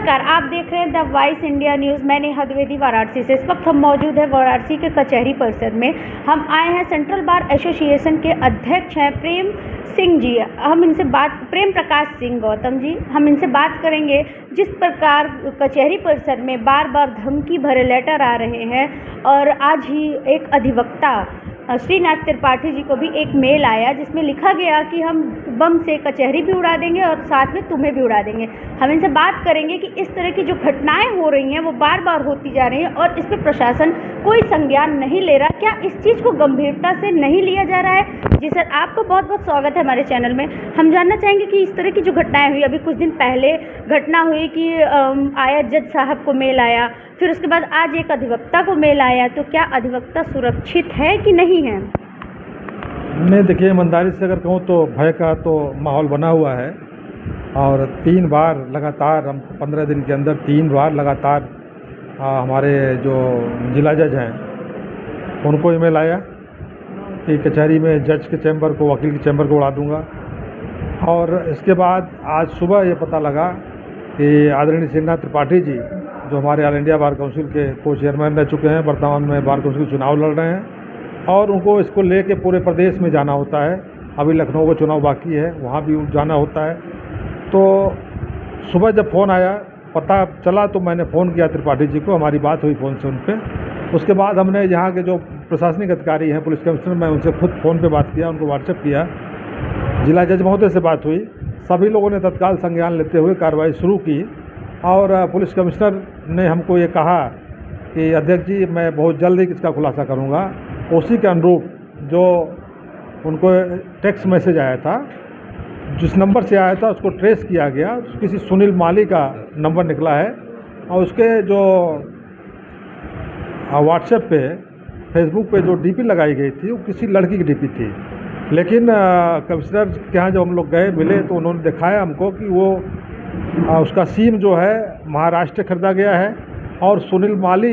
नमस्कार, आप देख रहे हैं द वॉइस इंडिया न्यूज़। मैं नेहा द्विवेदी वाराणसी से। इस वक्त हम मौजूद हैं वाराणसी के कचहरी परिसर में। हम आए हैं, सेंट्रल बार एसोसिएशन के अध्यक्ष हैं प्रेम सिंह जी। हम इनसे प्रेम प्रकाश सिंह गौतम जी, हम इनसे बात करेंगे। जिस प्रकार कचहरी परिसर में बार बार धमकी भरे लेटर आ रहे हैं और आज ही एक अधिवक्ता श्रीनाथ त्रिपाठी जी को भी एक मेल आया जिसमें लिखा गया कि हम बम से कचहरी भी उड़ा देंगे और साथ में तुम्हें भी उड़ा देंगे। हम इनसे बात करेंगे कि इस तरह की जो घटनाएं हो रही हैं वो बार बार होती जा रही हैं और इस पर प्रशासन कोई संज्ञान नहीं ले रहा। क्या इस चीज़ को गंभीरता से नहीं लिया जा रहा है? जी सर, आपका बहुत बहुत स्वागत है हमारे चैनल में। हम जानना चाहेंगे कि इस तरह की जो घटनाएं हुई, अभी कुछ दिन पहले घटना हुई कि आया जज साहब को मेल आया, फिर उसके बाद आज एक अधिवक्ता को मेल आया, तो क्या अधिवक्ता सुरक्षित है कि नहीं है? नहीं, देखिए, ईमानदारी से अगर कहूँ तो भय का तो माहौल बना हुआ है और 3 बार लगातार, हम 15 दिन के अंदर 3 बार लगातार हमारे जो जिला जज हैं उनको ईमेल आया कि कचहरी में जज के चैम्बर को, वकील के चैम्बर को उड़ा दूंगा। और इसके बाद आज सुबह ये पता लगा कि आदरणीय श्रीनाथ त्रिपाठी जी, जो हमारे ऑल इंडिया बार काउंसिल के को चेयरमैन रह चुके हैं, वर्तमान में बार काउंसिल चुनाव लड़ रहे हैं और उनको इसको लेके पूरे प्रदेश में जाना होता है। अभी लखनऊ का चुनाव बाकी है, वहाँ भी जाना होता है। तो सुबह जब फ़ोन आया, पता चला, तो मैंने फ़ोन किया त्रिपाठी जी को, हमारी बात हुई फ़ोन से उन पर। उसके बाद हमने यहाँ के जो प्रशासनिक अधिकारी हैं, पुलिस कमिश्नर, मैं उनसे खुद फ़ोन पे बात किया, उनको व्हाट्सएप किया, जिला जज महोदय से बात हुई। सभी लोगों ने तत्काल संज्ञान लेते हुए कार्रवाई शुरू की और पुलिस कमिश्नर ने हमको ये कहा कि अध्यक्ष जी, मैं बहुत जल्द ही इसका खुलासा करूँगा। उसी के अनुरूप जो उनको टेक्स्ट मैसेज आया था, जिस नंबर से आया था उसको ट्रेस किया गया, किसी सुनील माली का नंबर निकला है और उसके जो व्हाट्सएप पे, फेसबुक पे जो डीपी लगाई गई थी वो किसी लड़की की डीपी थी। लेकिन कमिश्नर के यहाँ जब हम लोग गए, मिले, तो उन्होंने दिखाया हमको कि वो उसका सिम जो है महाराष्ट्र खरीदा गया है और सुनील माली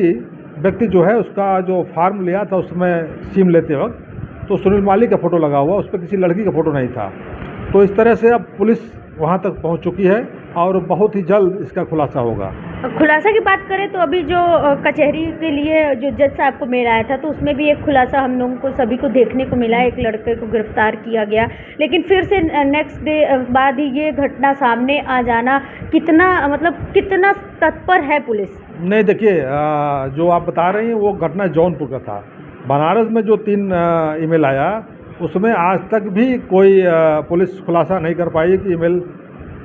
व्यक्ति जो है, उसका जो फार्म लिया था उसमें सिम लेते वक्त तो सुनील माली का फ़ोटो लगा हुआ, उस पर किसी लड़की का फ़ोटो नहीं था। तो इस तरह से अब पुलिस वहाँ तक पहुँच चुकी है और बहुत ही जल्द इसका खुलासा होगा। खुलासा की बात करें तो अभी जो कचहरी के लिए जो जज साहब को मेल आया था, तो उसमें भी एक खुलासा हम लोगों को सभी को देखने को मिला। एक लड़के को गिरफ्तार किया गया, लेकिन फिर से नेक्स्ट डे बाद ही ये घटना सामने आ जाना, कितना तत्पर है पुलिस? नहीं, देखिए, जो आप बता रही हैं वो घटना जौनपुर का था। बनारस में जो 3 ईमेल आया, उसमें आज तक भी कोई पुलिस खुलासा नहीं कर पाई कि ईमेल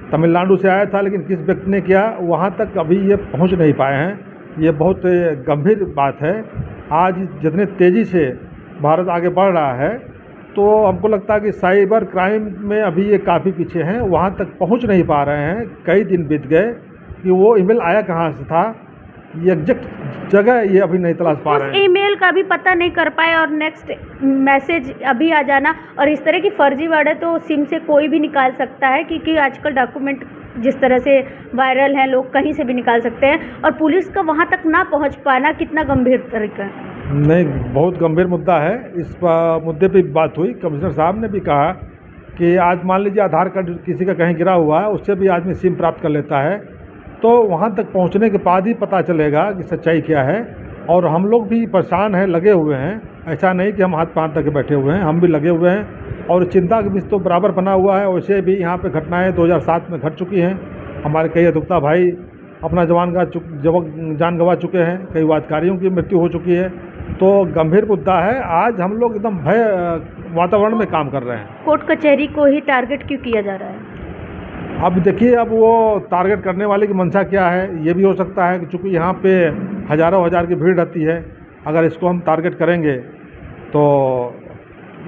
तमिलनाडु से आया था, लेकिन किस व्यक्ति ने किया, वहाँ तक अभी ये पहुँच नहीं पाए हैं। ये बहुत गंभीर बात है। आज जितने तेज़ी से भारत आगे बढ़ रहा है, तो हमको लगता है कि साइबर क्राइम में अभी ये काफ़ी पीछे हैं, वहाँ तक पहुँच नहीं पा रहे हैं। कई दिन बीत गए कि वो ईमेल आया कहाँ से था, ये एग्जैक्ट जगह ये अभी नहीं तलाश पा रहे हैं। ईमेल का भी पता नहीं कर पाए और नेक्स्ट मैसेज अभी आ जाना, और इस तरह की फर्जीवाड़े तो सिम से कोई भी निकाल सकता है, क्योंकि आजकल डॉक्यूमेंट जिस तरह से वायरल हैं, लोग कहीं से भी निकाल सकते हैं, और पुलिस का वहां तक ना पहुंच पाना कितना गंभीर तरीका है? नहीं, बहुत गंभीर मुद्दा है। इस मुद्दे पर बात हुई, कमिश्नर साहब ने भी कहा कि आज मान लीजिए आधार कार्ड किसी का कहीं गिरा हुआ है, उससे भी आदमी सिम प्राप्त कर लेता है, तो वहाँ तक पहुँचने के बाद ही पता चलेगा कि सच्चाई क्या है। और हम लोग भी परेशान हैं, लगे हुए हैं। ऐसा नहीं कि हम हाथ पांव तक बैठे हुए हैं, हम भी लगे हुए हैं और चिंता का विषय तो बराबर बना हुआ है। वैसे भी यहाँ पे घटनाएं 2007 में घट चुकी हैं। हमारे कई अधिवक्ता भाई अपना जान गंवा चुके हैं, कई वादकारियों की मृत्यु हो चुकी है। तो गंभीर मुद्दा है। आज हम लोग एकदम भय वातावरण में काम कर रहे हैं। कोर्ट कचहरी को ही टारगेट क्यों किया जा रहा है? अब देखिए, अब वो टारगेट करने वाले की मंशा क्या है, ये भी हो सकता है कि चूँकि यहाँ पे हज़ारों हज़ार की भीड़ रहती है, अगर इसको हम टारगेट करेंगे तो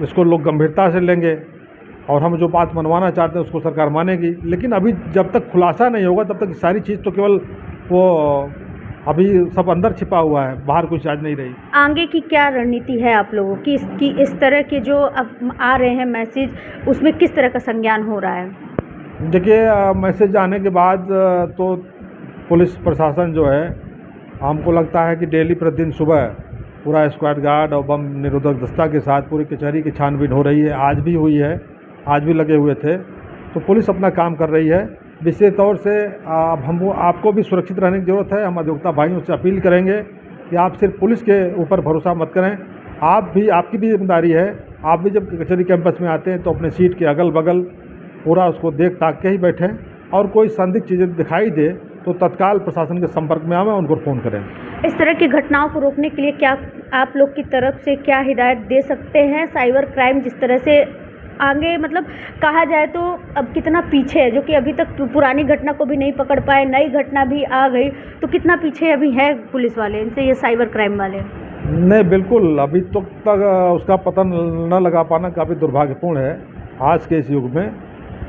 इसको लोग गंभीरता से लेंगे और हम जो बात मनवाना चाहते हैं उसको सरकार मानेगी। लेकिन अभी जब तक खुलासा नहीं होगा तब तक सारी चीज़ तो केवल वो अभी सब अंदर छिपा हुआ है, बाहर कुछ आज नहीं रही। आगे की क्या रणनीति है आप लोगों की? इस तरह के जो अब आ रहे हैं मैसेज, उसमें किस तरह का संज्ञान हो रहा है? देखिए, मैसेज आने के बाद तो पुलिस प्रशासन जो है, हमको लगता है कि डेली प्रतिदिन सुबह पूरा स्क्वाड गार्ड और बम निरोधक दस्ता के साथ पूरी कचहरी की छानबीन हो रही है। आज भी हुई है, आज भी लगे हुए थे। तो पुलिस अपना काम कर रही है विशेष तौर से अब हम आपको भी सुरक्षित रहने की ज़रूरत है। हम अधिवक्ता भाइयों से अपील करेंगे कि आप सिर्फ पुलिस के ऊपर भरोसा मत करें, आपकी भी जिम्मेदारी है। आप भी जब कचहरी कैंपस में आते हैं तो अपने सीट के अगल बगल पूरा उसको देख ताक के ही बैठें, और कोई संदिग्ध चीज़ें दिखाई दे तो तत्काल प्रशासन के संपर्क में आवें, उनको फ़ोन करें। इस तरह की घटनाओं को रोकने के लिए क्या आप लोग की तरफ से क्या हिदायत दे सकते हैं? साइबर क्राइम जिस तरह से आगे मतलब कहा जाए तो अब कितना पीछे है, जो कि अभी तक पुरानी घटना को भी नहीं पकड़ पाए, नई घटना भी आ गई, तो कितना पीछे अभी है पुलिस वाले इनसे, ये साइबर क्राइम वाले? नहीं, बिल्कुल अभी तक उसका पता न लगा पाना काफ़ी दुर्भाग्यपूर्ण है आज के इस युग में।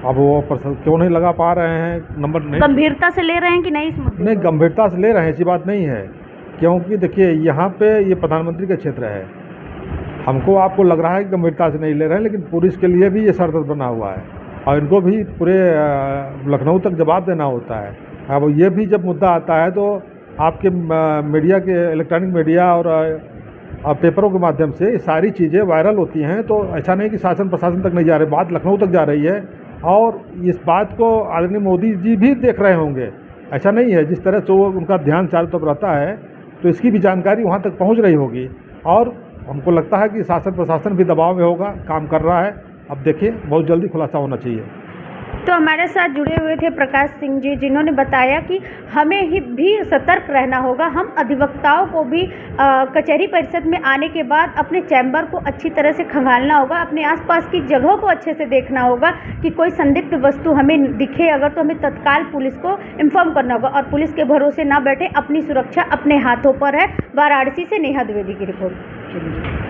अब वो क्यों नहीं लगा पा रहे हैं, नंबर नहीं, गंभीरता से ले रहे हैं कि नहीं इस मुद्दे? नहीं, गंभीरता से ले रहे हैं, ऐसी बात नहीं है। क्योंकि देखिए यहाँ पे ये प्रधानमंत्री का क्षेत्र है, हमको आपको लग रहा है कि गंभीरता से नहीं ले रहे हैं, लेकिन पुलिस के लिए भी ये सरदर्द बना हुआ है और इनको भी पूरे लखनऊ तक जवाब देना होता है। अब ये भी जब मुद्दा आता है तो आपके मीडिया के इलेक्ट्रॉनिक मीडिया और पेपरों के माध्यम से ये सारी चीज़ें वायरल होती हैं, तो ऐसा नहीं कि शासन प्रशासन तक नहीं जा रही, बात लखनऊ तक जा रही है और इस बात को आदरणीय मोदी जी भी देख रहे होंगे। ऐसा नहीं है, जिस तरह से वो उनका ध्यान चारों तरफ रहता है तो इसकी भी जानकारी वहाँ तक पहुँच रही होगी और हमको लगता है कि शासन प्रशासन भी दबाव में होगा, काम कर रहा है। अब देखिए, बहुत जल्दी खुलासा होना चाहिए। तो हमारे साथ जुड़े हुए थे प्रकाश सिंह जी, जिन्होंने बताया कि हमें ही भी सतर्क रहना होगा। हम अधिवक्ताओं को भी कचहरी परिषद में आने के बाद अपने चैम्बर को अच्छी तरह से खंगालना होगा, अपने आसपास की जगहों को अच्छे से देखना होगा कि कोई संदिग्ध वस्तु हमें दिखे अगर तो हमें तत्काल पुलिस को इन्फॉर्म करना होगा और पुलिस के भरोसे ना बैठे। अपनी सुरक्षा अपने हाथों पर है। वाराणसी से नेहा द्विवेदी की रिपोर्ट।